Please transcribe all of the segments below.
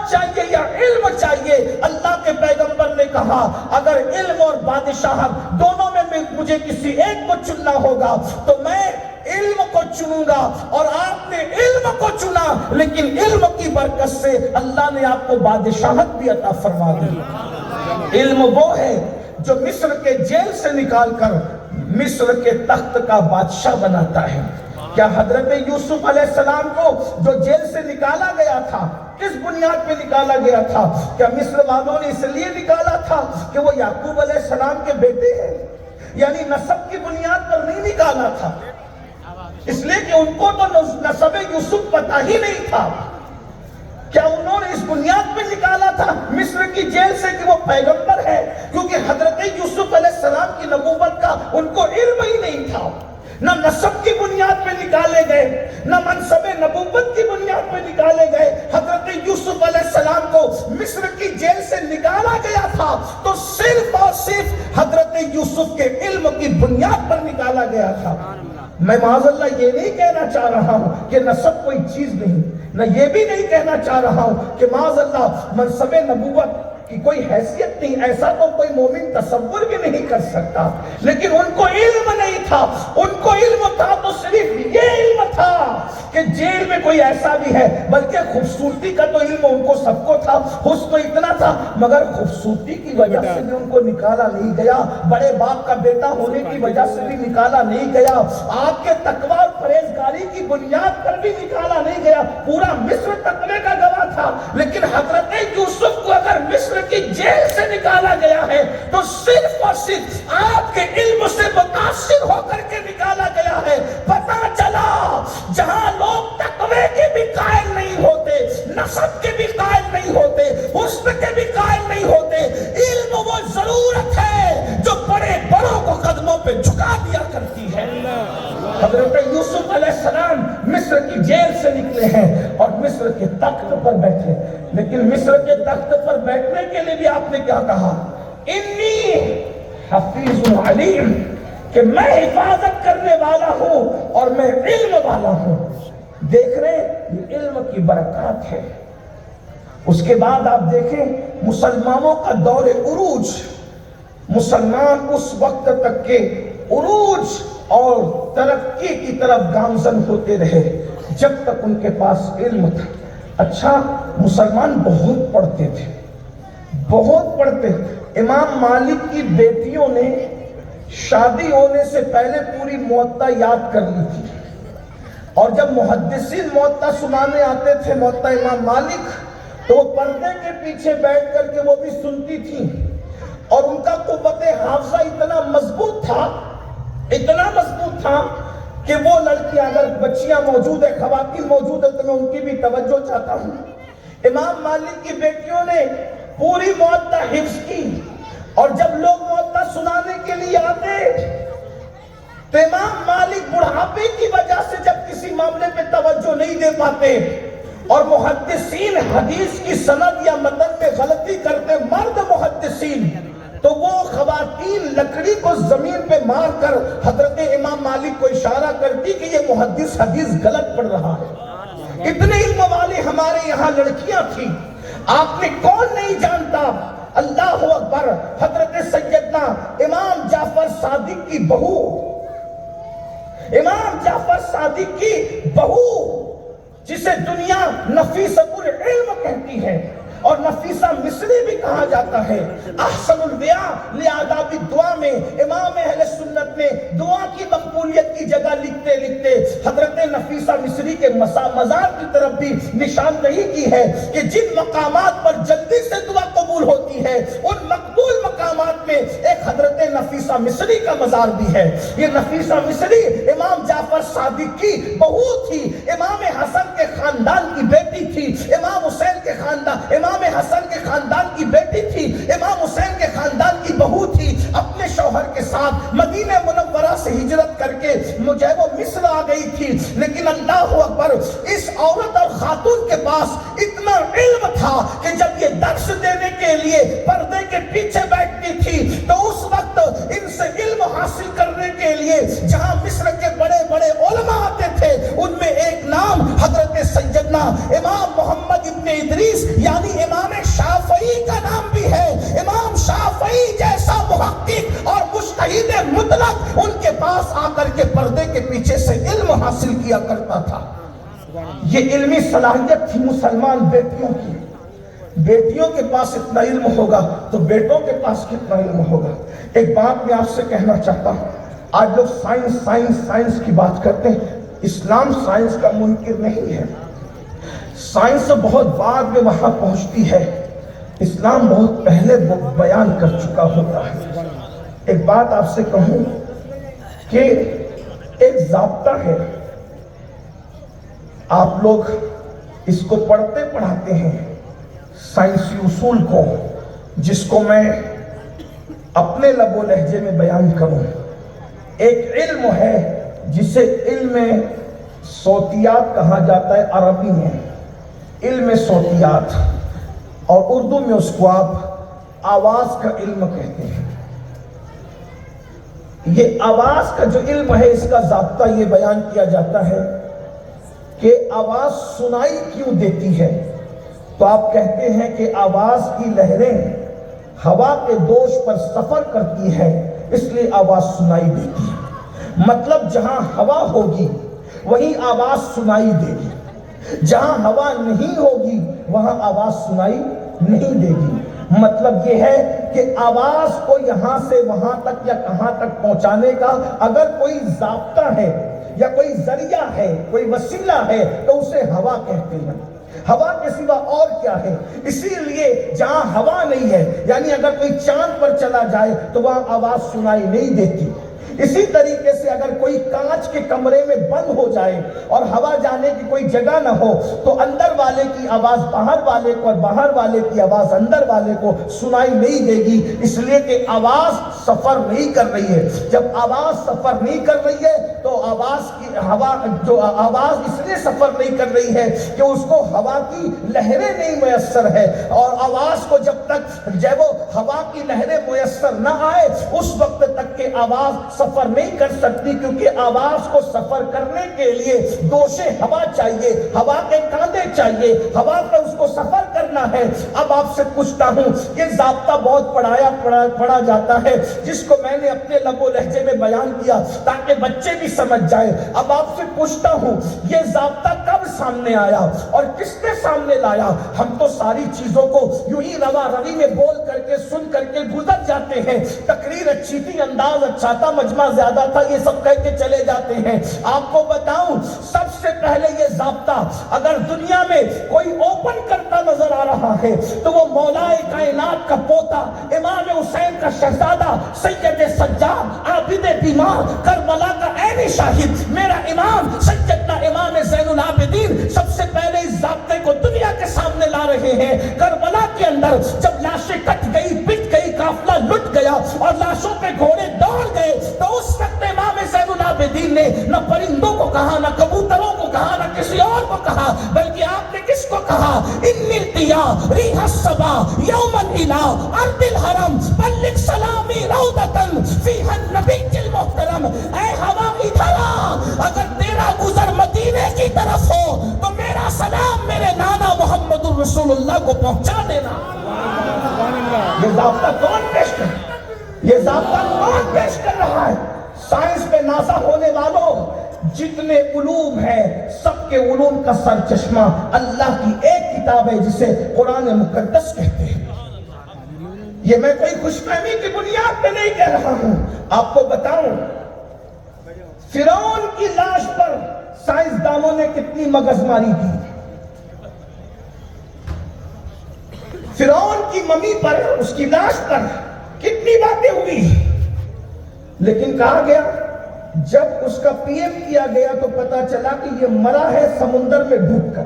بادشاہت چاہیے یا علم چاہیے؟ اللہ کے پیغمبر نے کہا اگر علم اور بادشاہت دونوں میں مجھے کسی ایک کو چننا ہوگا تو میں علم کو چنوں گا، اور آپ نے علم کو چنا، لیکن علم کی برکت سے اللہ نے آپ کو بادشاہت بھی عطا فرما دی۔ علم وہ ہے جو مصر کے جیل سے نکال کر مصر کے تخت کا بادشاہ بناتا ہے۔ کیا حضرت یوسف علیہ السلام کو جو جیل سے نکالا گیا تھا کس بنیاد پہ نکالا گیا تھا؟ کیا مصر والوں نے اس لیے نکالا تھا کہ وہ یعقوب علیہ السلام کے بیٹے ہیں؟ یعنی نسب کی بنیاد پر نہیں نکالا تھا، اس لیے کہ ان کو تو نسب یوسف پتہ ہی نہیں تھا۔ کیا انہوں نے اس بنیاد پہ نکالا تھا مصر کی جیل سے کہ وہ پیغمبر ہے؟ کیونکہ حضرت یوسف علیہ السلام کی نبوت کا ان کو علم ہی نہیں تھا۔ نہ نسب کی بنیاد پہ نکالے گئے، نہ منصب نبوت کی بنیاد پہ نکالے گئے۔ حضرت یوسف علیہ السلام کو مصر کی جیل سے نکالا گیا تھا تو صرف اور صرف حضرت یوسف کے علم کی بنیاد پر نکالا گیا تھا۔ میں معاذ اللہ یہ نہیں کہنا چاہ رہا ہوں کہ نسب کوئی چیز نہیں، نہ یہ بھی نہیں کہنا چاہ رہا ہوں کہ معاذ اللہ منصب نبوت کی کوئی حیثیت نہیں، ایسا تو کوئی مومن تصور بھی نہیں کر سکتا، لیکن ان کو علم نہیں تھا۔ ان کو علم تھا تو صرف یہ علم تھا کہ جیل میں کوئی ایسا بھی ہے، بلکہ خوبصورتی کا تو علم ان کو سب کو تھا، حسن تو اتنا تھا، مگر خوبصورتی کی وجہ سے بھی ان کو نکالا نہیں گیا، بڑے باپ کا بیٹا ہونے کی وجہ سے بھی نکالا نہیں گیا، آپ کے تقوی اور پرہیزگاری کی بنیاد پر بھی نکالا نہیں گیا۔ پورا مصر تقوی کا گواہ تھا، لیکن حضرت یوسف کو اگر مصر کی جیل سے نکالا گیا ہے تو صرف اور صرف آپ کے علم سے متاثر ہو کر کے نکالا گیا ہے۔ پتہ چلا جہاں لوگ تقوی کے بھی قائل نہیں ہوتے، نسب کے بھی قائل نہیں ہوتے، حسن کے بھی قائل نہیں ہوتے، علم وہ ضرورت ہے جو بڑے بڑوں کو قدموں پہ جھکا دیا کرتی ہے۔ حضرت یوسف علیہ السلام مصر کی جیل سے نکلے ہیں اور مصر کے تخت پر بیٹھے، لیکن مصر کے تخت پر بیٹھنے کے لیے بھی آپ نے کیا کہا؟ انی حفیظ علیم، کہ میں حفاظت کرنے والا ہوں اور میں علم والا ہوں۔ دیکھ رہے یہ علم کی برکات ہے۔ اس کے بعد آپ دیکھیں مسلمانوں کا دور عروج، مسلمان اس وقت تک کے عروج اور ترقی کی طرف گامزن ہوتے رہے جب تک ان کے پاس علم تھا۔ اچھا، مسلمان بہت پڑھتے تھے، بہت پڑھتے۔ امام مالک کی بیٹیوں نے شادی ہونے سے پہلے پوری موطا یاد کر لی تھی، اور جب محدثین موطا سنانے آتے تھے موطا امام مالک تو وہ پردے کے پیچھے بیٹھ کر کے وہ بھی سنتی تھی، اور ان کا قوت حافظہ اتنا مضبوط تھا، اتنا مضبوط تھا کہ وہ لڑکیاں اگر بچیاں موجود ہیں، خواتین موجود ہیں، تو میں ان کی بھی توجہ چاہتا ہوں۔ امام مالک کی بیٹیوں نے پوری موطا حفظ کی، اور جب لوگ موطا سنانے کے لیے آتے تو امام مالک بڑھاپے کی وجہ سے جب کسی معاملے پہ توجہ نہیں دے پاتے، اور محدثین حدیث کی سند یا متن میں غلطی کرتے، مرد محدثین، تو وہ خواتین لکڑی کو زمین پہ مار کر حضرت امام مالک کو اشارہ کرتی کہ یہ محدث حدیث غلط پڑھ رہا ہے۔ اتنے علم والے ہمارے یہاں لڑکیاں تھیں، آپ نے کون نہیں جانتا؟ اللہ اکبر، حضرت سیدنا امام جعفر صادق کی بہو، امام جعفر صادق کی بہو جسے دنیا نفیسۃ العلم کہتی ہے، اور نفیسہ مصری بھی کہا جاتا ہے۔ احسن البیاں لآداب الدعا میں امام اہل سنت نے دعا کی مقبولیت کی جگہ لکھتے لکھتے حضرت نفیسہ مصری کے مزار کی طرف بھی نشاندہی کی ہے کہ جن مقامات پر جلدی سے دعا قبول ہوتی ہے ان مقبول مقامات میں ایک حضرت نفیسہ مصری کا مزار بھی ہے۔ یہ نفیسہ مصری امام جعفر صادق کی بہو تھی، امام حسن کے خاندان کی بیٹی تھی، امام حسین کے خاندان، امام حسن کے خاندان کی بیٹی تھی، امام حسین کے خاندان کی بہو تھی۔ اپنے شوہر کے ساتھ مدینہ منورہ سے ہجرت کر کے مجھے وہ مصر آ گئی تھی، لیکن اللہ اکبر، اس عورت اور خاتون کے پاس اتنا علم تھا کہ جب یہ درس دینے کے لیے پردے کے پیچھے بیٹھتی تھی تو اس وقت ان سے علم حاصل کرنے کے لیے جہاں مصر کے بڑے بڑے علماء آتے تھے ان میں ایک نام حضرت سیدنا امام محمد ابن ادریس یعنی محقق اور مجتہد مطلق ان کے پاس آ کر کے پردے کے پیچھے سے علم حاصل کیا کرتا تھا۔ یہ علمی صلاحیت تھی مسلمان بیٹیوں کی۔ بیٹیوں کے پاس اتنا علم ہوگا تو بیٹوں کے پاس کتنا علم ہوگا۔ ایک بات میں آپ سے کہنا چاہتا ہوں، آج لوگ سائنس سائنس سائنس کی بات کرتے ہیں۔ اسلام سائنس کا منکر نہیں ہے، سائنس بہت بعد میں وہاں پہنچتی ہے، اسلام بہت پہلے بیان کر چکا ہوتا ہے۔ ایک بات آپ سے کہوں کہ ایک ضابطہ ہے، آپ لوگ اس کو پڑھتے پڑھاتے ہیں سائنسی اصول کو، جس کو میں اپنے لب و لہجے میں بیان کروں۔ ایک علم ہے جسے علم صوتیات کہا جاتا ہے عربی میں، علم صوتیات، اور اردو میں اس کو آپ آواز کا علم کہتے ہیں۔ یہ آواز کا جو علم ہے، اس کا ضابطہ یہ بیان کیا جاتا ہے کہ آواز سنائی کیوں دیتی ہے؟ تو آپ کہتے ہیں کہ آواز کی لہریں ہوا کے دوش پر سفر کرتی ہے، اس لیے آواز سنائی دیتی ہے۔ مطلب جہاں ہوا ہوگی وہیں آواز سنائی دے گی، جہاں ہوا نہیں ہوگی وہاں آواز سنائی نہیں دے گی۔ مطلب یہ ہے کہ آواز کو یہاں سے وہاں تک یا کہاں تک پہنچانے کا اگر کوئی ضابطہ ہے یا کوئی ذریعہ ہے، کوئی وسیلہ ہے، تو اسے ہوا کہتے ہیں۔ ہوا کے سوا اور کیا ہے؟ اسی لیے جہاں ہوا نہیں ہے، یعنی اگر کوئی چاند پر چلا جائے تو وہاں آواز سنائی نہیں دیتی۔ اسی طریقے سے اگر کوئی کانچ کے کمرے میں بند ہو جائے اور ہوا جانے کی کوئی جگہ نہ ہو تو اندر والے کی آواز باہر والے کو اور باہر والے کی آواز اندر والے کو سنائی نہیں دے گی، اس لیے کہ آواز سفر نہیں کر رہی ہے۔ جب آواز سفر نہیں کر رہی ہے تو آواز اس لیے سفر نہیں کر رہی ہے کہ اس کو ہوا کی لہریں نہیں میسر ہے، اور آواز کو جب تک جب وہ ہوا کی لہریں میسر نہ آئے اس وقت تک کہ آواز سفر نہیں کر سکتی، کیونکہ آواز کو سفر کرنے کے لیے دوشے ہوا چاہیے، ہوا کے کاندے چاہیے، ہوا پر اس کو سفر کرنا ہے۔ اب آپ سے پوچھتا ہوں، یہ ضابطہ بہت پڑھا جاتا ہے، جس کو میں نے اپنے لب و لہجے میں بیان کیا تاکہ بچے بھی سمجھ جائیں۔ اب آپ سے پوچھتا ہوں، یہ ضابطہ کب سامنے آیا اور کس نے سامنے لایا؟ ہم تو ساری چیزوں کو یوں ہی روا روی میں بول کر کے سن کر کے گزر جاتے ہیں، تقریر اچھی تھی، انداز اچھا تھا، مجمع زیادہ تھا، یہ سب کہہ کے چلے جاتے ہیں۔ آپ کو بتاؤں، سب سے پہلے یہ ضابطہ اگر دنیا میں کوئی اوپن کرتا نظر آ رہا ہے تو وہ مولا کائنات کا پوتا، امام حسین کا شہزادہ، سید سجاد، عابد بیمار، کربلا کا عین شاہد، میرا امام سیدنا امام زین العابدین سب سے پہلے اس ضابطے کو دنیا کے سامنے لا رہے ہیں۔ کربلا کے اندر جب لاشیں کٹ گئی، پٹ گئی، قافلہ لٹ گیا اور لاشوں پہ گھوڑے دوڑ گئے، تو اس وقت امام زین العابدین نے نہ پرندوں کو کہا، نہ کبوتروں کو کہا، نہ کسی اور کو کہا، بلکہ آپ نے کس کو کہا؟ انی التیا ریح الصبا یوما الی ارض الحرم بلغ سلامی روضۃ فیہا النبی المحترم۔ اے ہوا ادھر آ، اگر تیرا گزر مدینے کی طرف ہو تو میرا سلام میرے نانا محمد الرسول اللہ کو پہنچا دینا۔ یہ ضابطہ کون پیش کر رہا ہے؟ یہ ضابطہ کون پیش کر رہا ہے؟ سائنس پہ نازا ہونے والوں، جتنے علوم ہیں سب کے علوم کا سرچشمہ اللہ کی ایک کتاب ہے جسے قرآن مقدس کہتے ہیں۔ یہ میں کوئی خوش فہمی کی بنیاد پہ نہیں کہہ رہا ہوں۔ آپ کو بتاؤں، فرعون کی لاش پر سائنسدانوں نے کتنی مغز ماری کی، فرعون کی ممی پر، اس کی لاش پر کتنی باتیں ہوئی، لیکن کہا گیا جب اس کا پی ایم کیا گیا تو پتا چلا کہ یہ مرا ہے سمندر میں ڈوب کر۔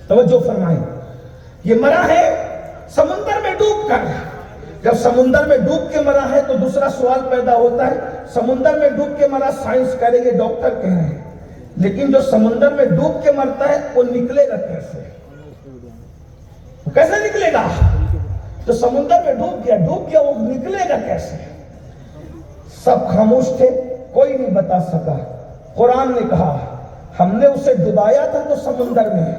توجہ فرمائیں، یہ مرا ہے سمندر میں ڈوب کر۔ جب سمندر میں ڈوب کے مرا ہے تو دوسرا سوال پیدا ہوتا ہے، سمندر میں ڈوب کے مرا، سائنس کہہ رہے، یہ ڈاکٹر کہہ رہے ہیں، لیکن جو سمندر میں ڈوب کے مرتا ہے وہ نکلے گا کیسے؟ وہ کیسے نکلے گا؟ تو سمندر میں ڈوب گیا وہ نکلے گا کیسے؟ سب خاموش تھے، کوئی نہیں بتا سکا۔ قرآن نے کہا ہم نے اسے ڈبایا تھا تو سمندر میں،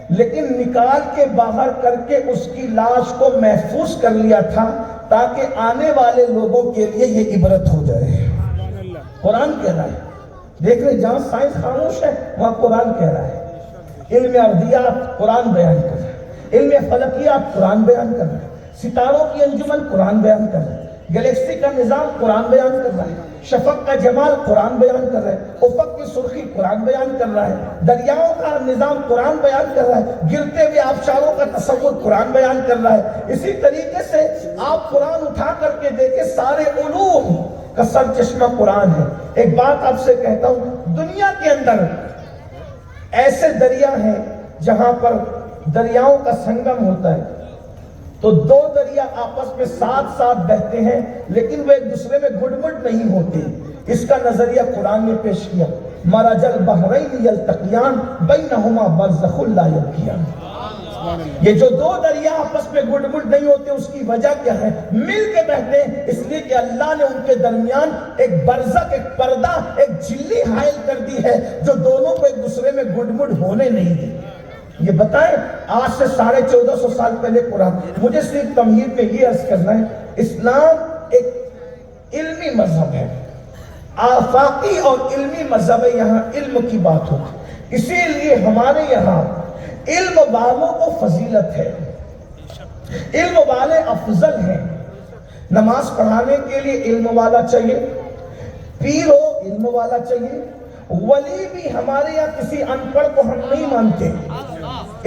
لیکن نکال کے باہر کر کے اس کی لاش کو محفوظ کر لیا تھا تاکہ آنے والے لوگوں کے لیے یہ عبرت ہو جائے۔ قرآن کہہ رہا ہے، دیکھ رہے جہاں سائنس خاموش ہے وہاں قرآن کہہ رہا ہے۔ علم ارضیات قرآن بیان کر رہا ہے، علم فلکیات قرآن بیان کر رہا ہے، ستاروں کی انجمن قرآن بیان کر رہا ہے، گلیکسی کا نظام قرآن بیان کر رہا ہے، شفق کا جمال قرآن بیان کر رہا ہے، افق کی سرخی قرآن بیان کر رہا ہے، دریاؤں کا نظام قرآن بیان کر رہا ہے، گرتے ہوئے آبشاروں کا تصور قرآن بیان کر رہا ہے۔ اسی طریقے سے آپ قرآن اٹھا کر کے دیکھیں، سارے علوم کا سر چشمہ قرآن ہے۔ ایک بات آپ سے کہتا ہوں، دنیا کے اندر ایسے دریا ہیں جہاں پر دریاؤں کا سنگم ہوتا ہے، تو دو دریا آپس میں ساتھ ساتھ بہتے ہیں لیکن وہ ایک دوسرے میں گھٹ مٹ نہیں ہوتے۔ اس کا نظریہ قرآن نے پیش کیا، مرج البحرین یلتقیان بینہما برزخ لا یبغیان۔ یہ جو دو دریا آپس میں گھٹ مٹ نہیں ہوتے اس کی وجہ کیا ہے؟ مل کے بہتے ہیں، اس لیے کہ اللہ نے ان کے درمیان ایک برزخ، ایک پردہ، ایک جھلی حائل کر دی ہے جو دونوں کو ایک دوسرے میں گھٹ مٹ ہونے نہیں دی۔ یہ بتائیں، آج سے 1450 سال پہلے قرآن، مجھے صرف تمہید میں یہ عرض کرنا ہے، اسلام ایک علمی مذہب ہے، آفاقی اور علمی مذہب ہے، یہاں علم کی بات ہوتی، اسی لیے ہمارے یہاں علم والوں کو فضیلت ہے، علم والے افضل ہیں۔ نماز پڑھانے کے لیے علم والا چاہیے، پیر ہو علم والا چاہیے، ولی بھی ہمارے یہاں کسی ان پڑھ کو ہم نہیں مانتے،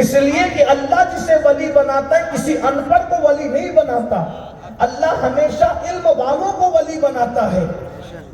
اس لیے کہ اللہ جسے ولی بناتا ہے کسی ان پڑھ کو ولی نہیں بناتا، اللہ ہمیشہ علم والوں کو ولی بناتا ہے۔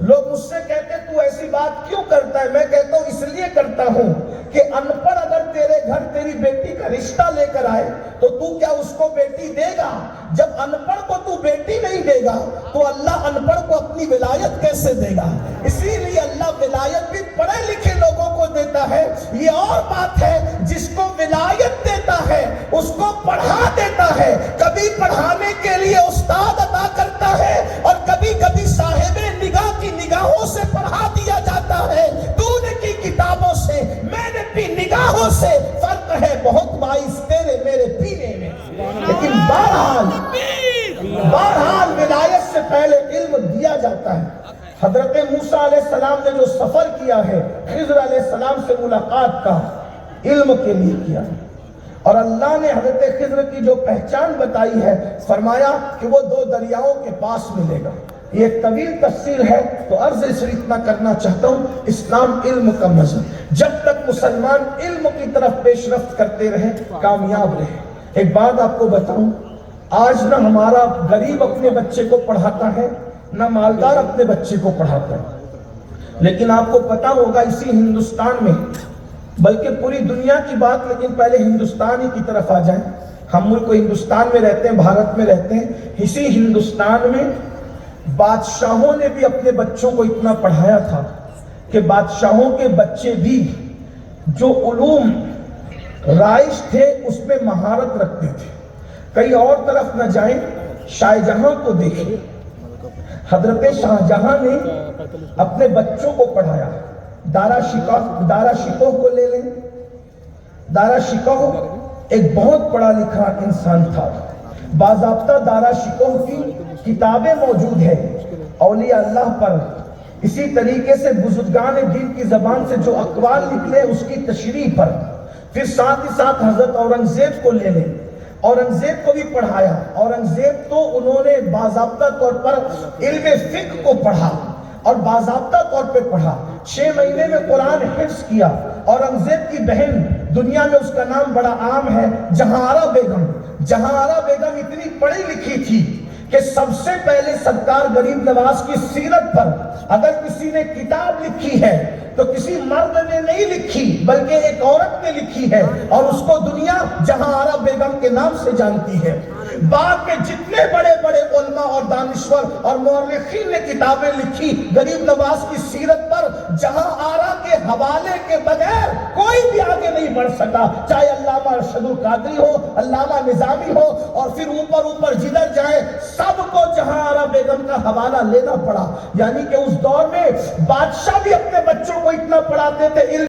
لوگ مجھ سے کہتے ہیں تو ایسی بات کیوں کرتا ہے؟ میں کہتا ہوں اس لیے کرتا ہوں کہ ان پڑھ اگر تیرے گھر تیری بیٹی کا رشتہ لے کر آئے تو تو کیا اس کو بیٹی دے گا؟ جب ان پڑھ کو تو بیٹی نہیں دے گا تو اللہ ان پڑھ کو اپنی ولایت کیسے دے گا؟ اسی لیے اللہ ولایت بھی پڑھے لکھے لوگوں کو دیتا ہے۔ یہ اور بات ہے، جس کو ولایت دیتا ہے اس کو پڑھا دیتا ہے، کبھی پڑھانے کے لیے استاد عطا کرتا ہے اور کبھی کبھی صاحب نگاہ کی نگاہوں سے پڑھا دیا جاتا ہے۔ تو نے کی کتابوں سے، میں نے بھی نگاہوں سے، فرق ہے بہت باعث تیرے میرے پینے میں۔ لیکن بہرحال ولایت سے پہلے علم دیا جاتا ہے۔ حضرت موسیٰ علیہ السلام نے جو سفر کیا ہے خضر علیہ السلام سے ملاقات کا، علم کے لیے کیا، اور اللہ نے حضرت خضر کی جو پہچان بتائی ہے، فرمایا کہ وہ دو دریاؤں کے پاس ملے گا۔ یہ ایک طویل تفسیر ہے تو عرض صرف اتنا کرنا چاہتا ہوں، اسلام علم کا مذہب، جب تک مسلمان علم کی طرف پیش رفت کرتے رہے کامیاب رہے۔ ایک بات آپ کو بتاؤں، آج نہ ہمارا غریب اپنے بچے کو پڑھاتا ہے نہ مالدار اپنے بچے کو پڑھاتا ہے، لیکن آپ کو پتا ہوگا اسی ہندوستان میں، بلکہ پوری دنیا کی بات، لیکن پہلے ہندوستان ہی کی طرف آ جائیں۔ ہم ملک ہندوستان میں رہتے ہیں، بھارت میں رہتے ہیں، اسی ہندوستان میں بادشاہوں نے بھی اپنے بچوں کو اتنا پڑھایا تھا کہ بادشاہوں کے بچے بھی جو علوم رائج تھے اس میں مہارت رکھتے تھے۔ کئی اور طرف نہ جائیں، شاہ جہاں کو دیکھیں، حضرت شاہ جہاں نے اپنے بچوں کو پڑھایا۔ دارا شکوہ کو لے لیں، دارا شکوہ ایک بہت پڑھا لکھا انسان تھا، باضابطہ دارا شکوہ کی کتابیں موجود ہیں اولیاء اللہ پر، اسی طریقے سے بزرگان دین کی زبان سے جو اقوال نکلے اس کی تشریح پر۔ پھر ساتھ ہی ساتھ حضرت اورنگزیب کو لے لیں، اورنگزیب کو بھی پڑھایا۔ اورنگزیب تو انہوں نے باضابطہ طور پر علم فقہ کو پڑھا اور باضابطہ طور پہ پڑھا، 6 مہینے میں قرآن حفظ کیا۔ اورنگزیب کی بہن، دنیا میں اس کا نام بڑا عام ہے، جہاں بیگم اتنی پڑھی لکھی تھی کہ سب سے پہلے سرکار غریب نواز کی سیرت پر اگر کسی نے کتاب لکھی ہے تو کسی مرد نے نہیں لکھی بلکہ ایک عورت نے لکھی ہے، اور اس کو دنیا جہاں آرا بیگم کے نام سے جانتی ہے۔ بعد کے جتنے بڑے بڑے علماء اور دانشور اور مورخین نے کتابیں لکھی غریب نواز کی سیرت پر، جہاں آرا کے حوالے کے بغیر کوئی بھی آگے نہیں بڑھ سکا، چاہے علامہ ارشد القادری ہو، علامہ نظامی ہو، اور پھر اوپر جدھر جائیں سب کو جہاں آرا بیگم کا حوالہ لینا پڑا۔ یعنی کہ اس دور میں بادشاہ بھی اپنے بچوں کو اتنا پڑھاتے تھے۔